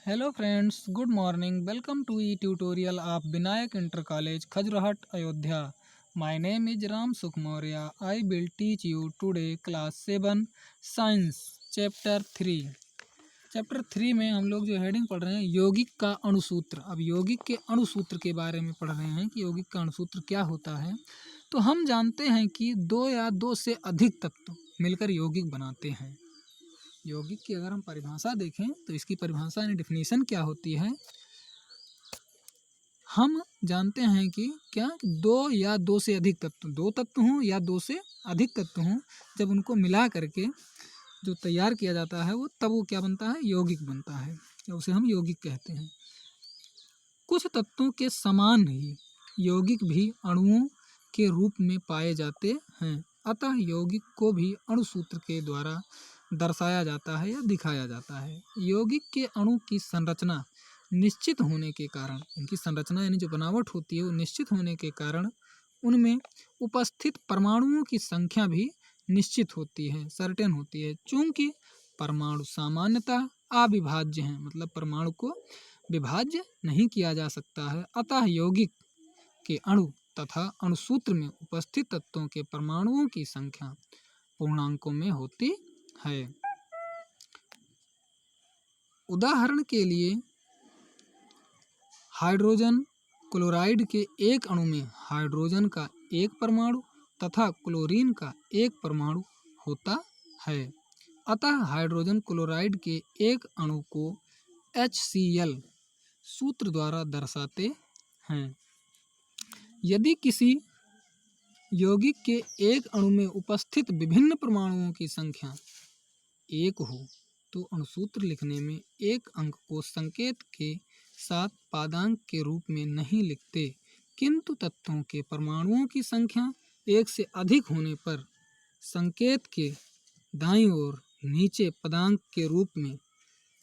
Hello friends, good morning. Welcome to e tutorial of Vinayak inter college खजुराहोट Ayodhya. My name is Ram Sukh Maurya. I will teach you today class 7 science chapter 3। Chapter 3 में हम लोग जो heading पढ़ रहे हैं यौगिक का अणुसूत्र। अब यौगिक के अणुसूत्र के बारे में पढ़ रहे हैं कि यौगिक का अणुसूत्र क्या होता है। तो हम जानते हैं कि दो या दो से अधिक तत्व मिलकर यौगिक बनाते हैं। यौगिक की अगर हम परिभाषा देखें तो इसकी परिभाषा यानी डिफिनीशन क्या होती है। हम जानते हैं कि क्या दो या दो से अधिक तत्व, दो तत्व हों या दो से अधिक तत्व हों, जब उनको मिला करके जो तैयार किया जाता है वो क्या बनता है, यौगिक बनता है, या उसे हम यौगिक कहते हैं। कुछ तत्वों के समान ही यौगिक भी अणुओं के रूप में पाए जाते हैं, अतः यौगिक को भी अणुसूत्र के द्वारा दर्शाया जाता है या दिखाया जाता है। यौगिक के अणु की संरचना निश्चित होने के कारण, उनकी संरचना यानी जो बनावट होती है वो निश्चित होने के कारण उनमें उपस्थित परमाणुओं की संख्या भी निश्चित होती है, सर्टेन होती है। चूंकि परमाणु सामान्यतः अविभाज्य हैं, मतलब परमाणु को विभाज्य नहीं किया जा सकता है, अतः यौगिक के अणु तथा अणुसूत्र में उपस्थित तत्वों के परमाणुओं की संख्या पूर्णांकों में होती है। उदाहरण के लिए हाइड्रोजन क्लोराइड के एक अणु में हाइड्रोजन का एक परमाणु तथा क्लोरीन का एक परमाणु होता है, अतः हाइड्रोजन क्लोराइड के एक अणु को HCl सूत्र द्वारा दर्शाते हैं। यदि किसी यौगिक के एक अणु में उपस्थित विभिन्न परमाणुओं की संख्या एक हो तो अणुसूत्र लिखने में एक अंक को संकेत के साथ पादांक के रूप में नहीं लिखते, किंतु तत्वों के परमाणुओं की संख्या एक से अधिक होने पर संकेत के दाईं ओर नीचे पदांक के रूप में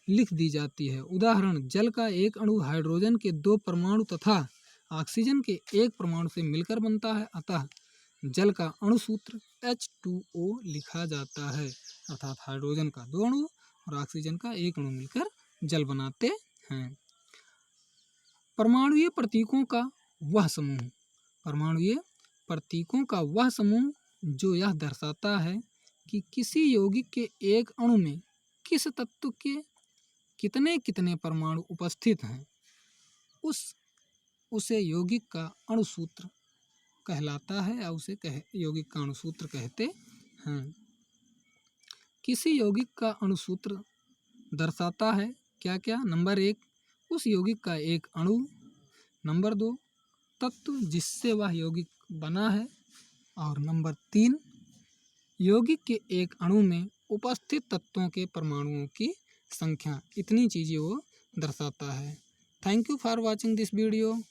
लिख दी जाती है। उदाहरण, जल का एक अणु हाइड्रोजन के दो परमाणु तथा ऑक्सीजन के एक परमाणु से मिलकर बनता है, अतः जल का अणुसूत्र H2O लिखा जाता है, अर्थात हाइड्रोजन का दो अणु और ऑक्सीजन का एक अणु मिलकर जल बनाते हैं। परमाणुीय प्रतीकों का वह समूह, परमाणुीय प्रतीकों का वह समूह जो यह दर्शाता है कि किसी यौगिक के एक अणु में किस तत्व के कितने कितने परमाणु उपस्थित हैं, उसे यौगिक का अणुसूत्र कहलाता है या उसे यौगिक का अणुसूत्र कहते हैं। किसी यौगिक का अणुसूत्र दर्शाता है क्या क्या? नंबर 1, उस यौगिक का एक अणु। नंबर 2, तत्व जिससे वह यौगिक बना है। और नंबर 3, यौगिक के एक अणु में उपस्थित तत्वों के परमाणुओं की संख्या। इतनी चीज़ें वो दर्शाता है। Thank you for watching this video.